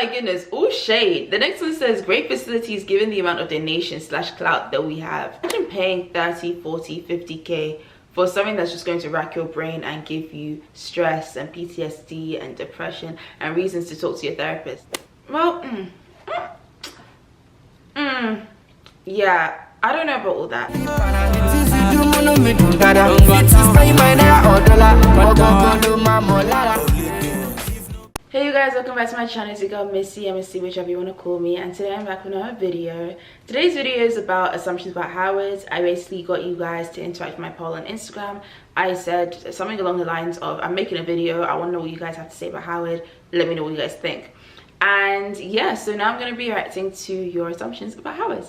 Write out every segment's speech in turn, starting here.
my goodness, all shade. The next one says, great facilities given the amount of donation/clout that we have. Imagine paying 30, 40, 50k for something that's just going to rack your brain and give you stress and PTSD and depression and reasons to talk to your therapist. Well, yeah, I don't know about all that. Hey you guys, welcome back to my channel. It's your girl Missy, Yemisi, whichever you want to call me, and today I'm back with another video. Today's video is about assumptions about Howard. I basically got you guys to interact with my poll on Instagram. I said something along the lines of, I'm making a video, I want to know what you guys have to say about Howard, let me know what you guys think. And yeah, so now I'm going to be reacting to your assumptions about Howard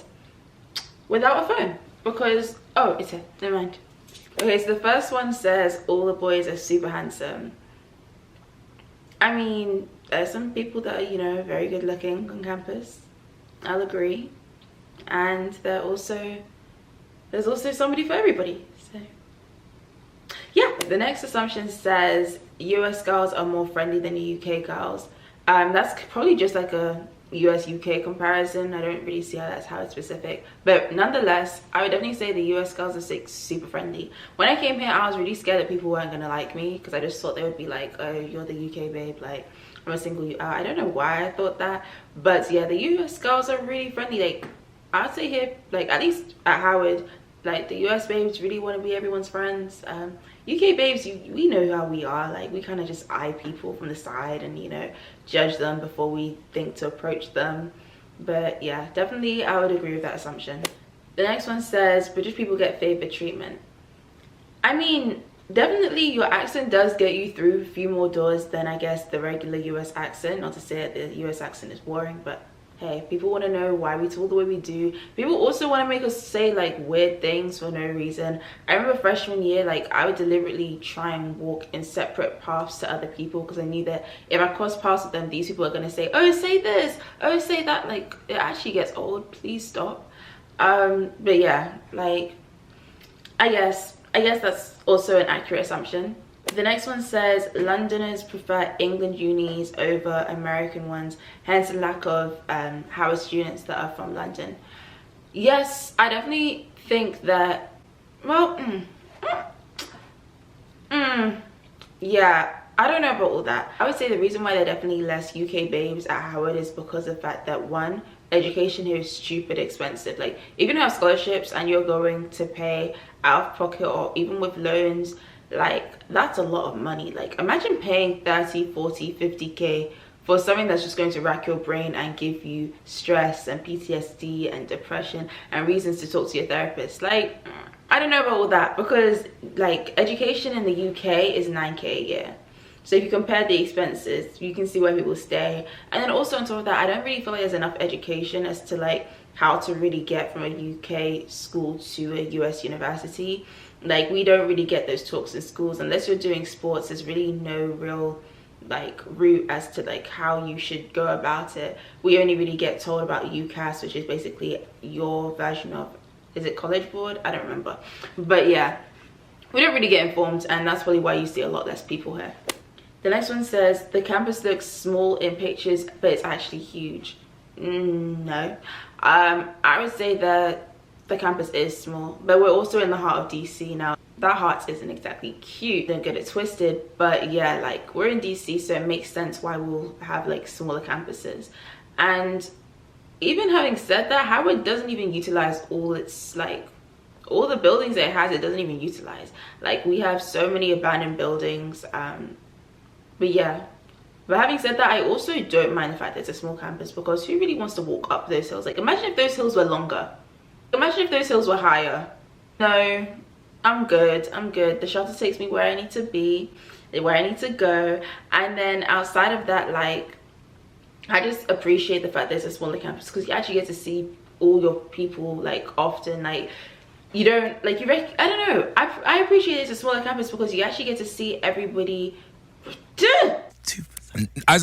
without a phone, because oh, it's here, never mind. Okay, so the first one says all the boys are super handsome. I mean, there's some people that are, you know, very good looking on campus. I'll agree. And there's also somebody for everybody. So yeah, the next assumption says US girls are more friendly than the UK girls. That's probably just like a US UK comparison. I don't really see how that's Howard specific, but nonetheless I would definitely say the US girls are super friendly. When I came here I was really scared that people weren't gonna like me, because I just thought they would be like, oh, you're the UK babe, like I'm gonna single you out. I don't know why I thought that, but yeah, the US girls are really friendly. Like I'd say here, like at least at Howard, like the US babes really want to be everyone's friends. UK babes, we know how we are. Like we kind of just eye people from the side and, you know, judge them before we think to approach them. But yeah, definitely I would agree with that assumption. The next one says British people get favored treatment. I mean, definitely your accent does get you through a few more doors than I guess the regular US accent. Not to say that the US accent is boring, but hey, people want to know why we talk the way we do. People also want to make us say like weird things for no reason. I remember freshman year, like I would deliberately try and walk in separate paths to other people, because I knew that if I crossed paths with them, these people are going to say, oh, say this, oh, say that. Like it actually gets old. Please stop. But yeah, like I guess that's also an accurate assumption. The next one says Londoners prefer England unis over American ones, hence the lack of Howard students that are from London. Yes, I definitely think that, well, yeah, I don't know about all that. I would say the reason why there are definitely less UK babes at Howard is because of the fact that, one, education here is stupid expensive. Like if you don't have scholarships and you're going to pay out of pocket or even with loans, like that's a lot of money. Like imagine paying 30, 40, 50k for something that's just going to rack your brain and give you stress and PTSD and depression and reasons to talk to your therapist. Like I don't know about all that, because like education in the UK is 9k a year. So if you compare the expenses, you can see where people stay. And then also on top of that, I don't really feel like there's enough education as to like how to really get from a UK school to a US university. Like we don't really get those talks in schools unless you're doing sports. There's really no real like route as to like how you should go about it. We only really get told about UCAS, which is basically your version of, is it College Board? I don't remember, but yeah, we don't really get informed, and that's probably why you see a lot less people here. The next one says the campus looks small in pictures but it's actually huge. No, I would say that the campus is small, but we're also in the heart of DC now. That heart isn't exactly cute, don't get it twisted, but yeah, like we're in DC, so it makes sense why we'll have like smaller campuses. And even having said that, Howard doesn't even utilize all its like all the buildings that it has. It doesn't even utilize. Like we have so many abandoned buildings. But yeah, but having said that, I also don't mind the fact that it's a small campus, because who really wants to walk up those hills? Like imagine if those hills were longer. Imagine if those hills were higher. No, I'm good. The shuttle takes me where I need to be, where I need to go. And then outside of that, like I just appreciate the fact there's a smaller campus, because you actually get to see all your people like often. Like you don't like I don't know, I appreciate it's a smaller campus because you actually get to see everybody. I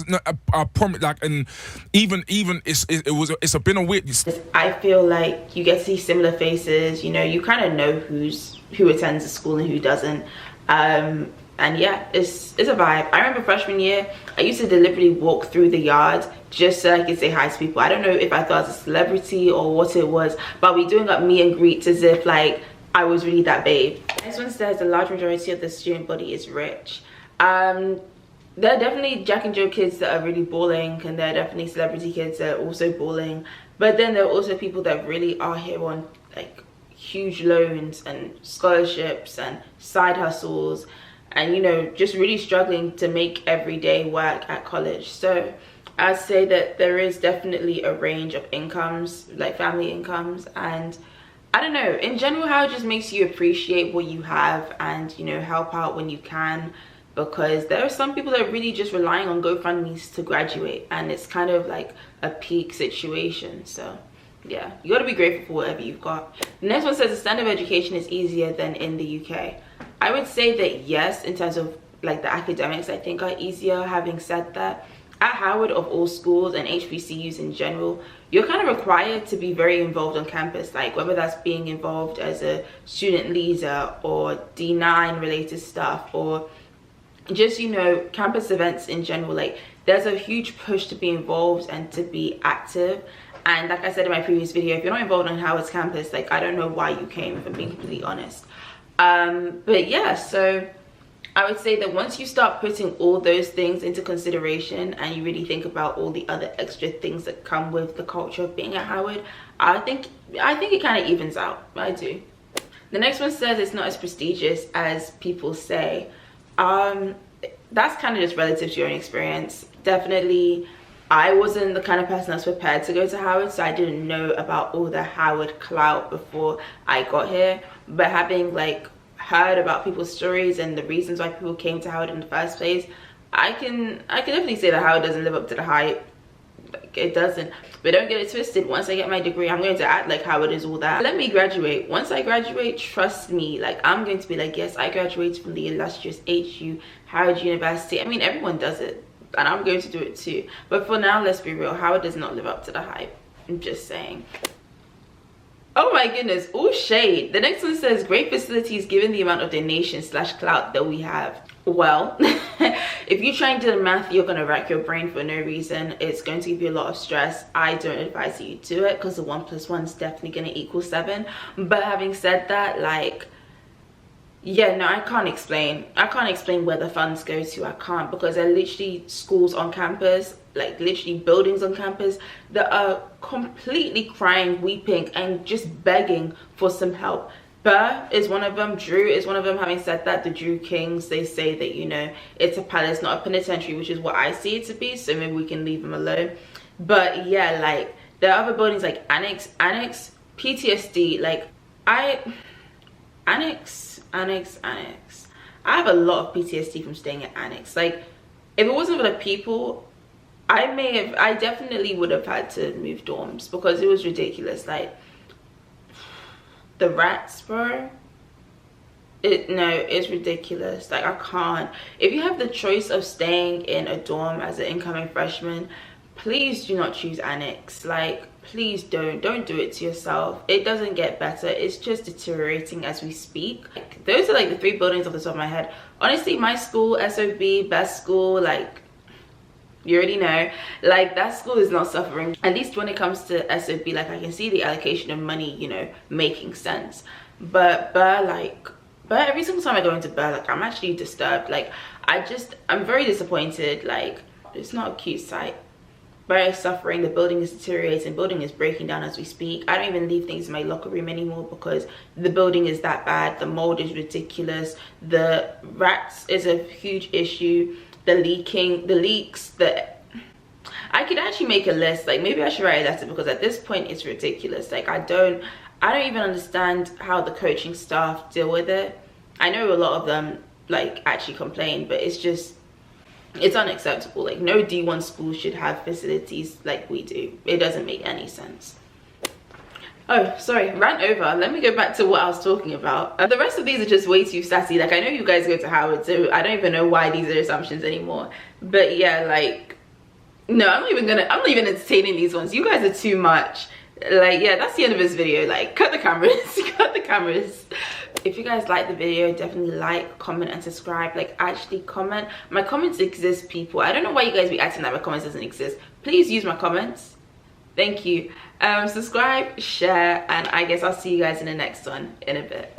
promise, like, and even it's been a weird. I feel like you get to see similar faces. You know, you kind of know who attends the school and who doesn't. and yeah, it's a vibe. I remember freshman year, I used to deliberately walk through the yard just so I could say hi to people. I don't know if I thought I was a celebrity or what it was, but we doing up meet and greets as if like I was really that babe. This one says the large majority of the student body is rich. There are definitely Jack and Jill kids that are really balling, and there are definitely celebrity kids that are also balling, but then there are also people that really are here on like huge loans and scholarships and side hustles, and you know, just really struggling to make everyday work at college. So I'd say that there is definitely a range of incomes, like family incomes, and I don't know, in general, how it just makes you appreciate what you have and, you know, help out when you can, because there are some people that are really just relying on GoFundMes to graduate, and it's kind of like a peak situation. So yeah, you got to be grateful for whatever you've got. The next one says the standard of education is easier than in the UK. I would say that yes, in terms of like the academics, I think are easier. Having said that, at Howard, of all schools, and HBCUs in general, you're kind of required to be very involved on campus, like whether that's being involved as a student leader or D9 related stuff, or just, you know, campus events in general. Like there's a huge push to be involved and to be active. And like I said in my previous video, if you're not involved on Howard's campus, like I don't know why you came, if I'm being completely honest. But yeah, so I would say that once you start putting all those things into consideration and you really think about all the other extra things that come with the culture of being at Howard, I think it kind of evens out. I do. The next one says it's not as prestigious as people say. That's kind of just relative to your own experience. Definitely, I wasn't the kind of person that's prepared to go to Howard, so I didn't know about all the Howard clout before I got here. But having like heard about people's stories and the reasons why people came to Howard in the first place, I can definitely say that Howard doesn't live up to the hype. Like, it doesn't. But don't get it twisted. Once I get my degree, I'm going to act like Howard is all that. Let me graduate. Once I graduate, trust me, like I'm going to be like, yes, I graduated from the illustrious HU Howard University. I mean, everyone does it, and I'm going to do it too. But for now, let's be real, Howard does not live up to the hype. I'm just saying. Oh my goodness, all shade. The next one says great facilities given the amount of donation / clout that we have. Well, if you try and do the math, you're gonna rack your brain for no reason. It's going to give you a lot of stress. I don't advise you to do it, because the 1 + 1 is definitely gonna equal 7. But having said that, like, yeah, no, I can't explain where the funds go to. I can't, because there are literally schools on campus, like literally buildings on campus, that are completely crying, weeping, and just begging for some help. Burr is one of them. Drew is one of them. Having said that, the Drew Kings, they say that, you know, it's a palace, not a penitentiary, which is what I see it to be, so maybe we can leave them alone. But yeah, like there are other buildings like Annex, PTSD, like Annex. I have a lot of PTSD from staying at Annex. Like if it wasn't for the people, I definitely would have had to move dorms, because it was ridiculous. Like the rats, bro, it's ridiculous. Like I can't. If you have the choice of staying in a dorm as an incoming freshman, please do not choose Annex. Like please don't do it to yourself. It doesn't get better, it's just deteriorating as we speak. Like, those are like the 3 buildings off the top of my head. Honestly, my school, SOB, best school, like you already know, like that school is not suffering, at least when it comes to SOB. Like I can see the allocation of money, you know, making sense. But Burr, every single time I go into Burr, like I'm actually disturbed. Like I'm very disappointed. Like it's not a cute sight. Burr is suffering, the building is deteriorating, the building is breaking down as we speak. I don't even leave things in my locker room anymore, because the building is that bad. The mold is ridiculous, the rats is a huge issue, the leaks, I could actually make a list. Like maybe I should write a letter, because at this point it's ridiculous. Like I don't even understand how the coaching staff deal with it. I know a lot of them like actually complain, but it's unacceptable. Like no D1 school should have facilities like we do. It doesn't make any sense. Oh, sorry, ran over. Let me go back to what I was talking about. The rest of these are just way too sassy. Like I know you guys go to Howard, so I don't even know why these are assumptions anymore. But yeah, like no, I'm not even entertaining these ones. You guys are too much. Like yeah, that's the end of this video. Like cut the cameras. Cut the cameras. if you guys like the video, definitely like, comment, and subscribe. Like, actually comment. My comments exist, people. I don't know why you guys be acting like my comments doesn't exist. Please use my comments. Thank you. Subscribe, share, and I guess I'll see you guys in the next one in a bit.